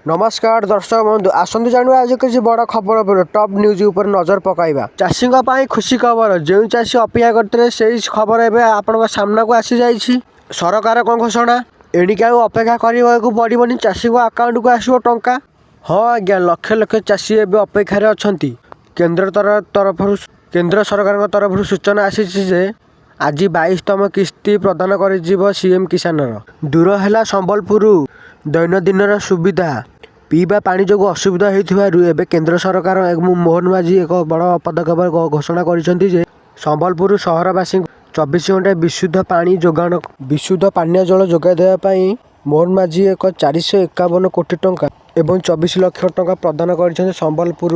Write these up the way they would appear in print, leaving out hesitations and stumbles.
नमस्कार दर्शक बंधु आसतु जानू आज किसी बड़ खबर पर टॉप न्यूज ऊपर नजर पकाइबा। चाषी खुशी खबर जो चाषी अपेक्षा करते से खबर एवं आपण सामना को आसी जाइए। सरकार कौन घोषणा एणिक अपेक्षा करने को पड़ोनी चाषी अकाउंट को आसो टंका। हाँ आज्ञा लक्ष लक्ष चाषी एवं अपेक्षार अच्छा केंद्र सरकार तरफ सूचना आसी आज 22तम किस्ती प्रदान कर सीएम किसान दूर है संबलपुर दैनंदिन सुविधा पीवा पानी जो असुविधा होती केंद्र सरकार मोहन माझी एक बड़ पदक्षेप घोषणा कर संबलपुर सहरवासी 24 घंटा विशुद्ध पानीय जल जोगाई देवाई मोहन माझी एक 451 कोटी टंका एवं 24 लाख टंका प्रदान कर संबलपुर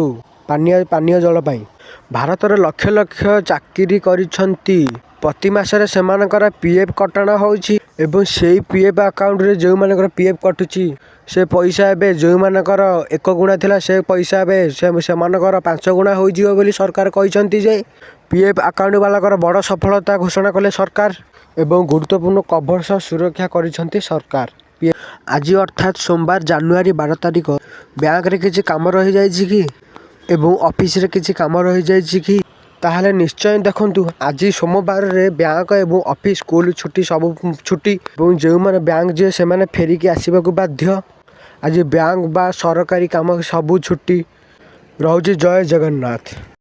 पानीय जल पाई। भारत में लक्ष लक्ष चाकरी करिसेंती प्रति मासरे सेमानकर पीएफ कटाणा होउछि एवं से पीएफ अकाउंट रे जो मानकर पीएफ कटुची से पैसा एबे जो मानकर 1 गुणा थिला से पैसा एबे से मानकर 5 गुणा हो जिवो बोली सरकार कहिसेंती जे पीएफ अकाउंट वालाकर बड़ सफलता घोषणा कले सरकार एवं गुरुत्वपूर्ण कवर सह सुरक्षा करिसेंती सरकार। आज अर्थात सोमवार जनवरी 12 तारिख बैंक रे किछि काम रहि जाइछि कि एवं ऑफिस रे किछि काम रहि जाइछि कि ताहले निश्चय देखंतु आज सोमवार रे बैंक एवं ऑफिस स्कूल छुट्टी सब छुट्टी और जो मैंने बैंक जे से माने फेरिकी आसवाक बाध्य आज बैंक बा सरकारी काम सब छुट्टी रोचे। जय जगन्नाथ।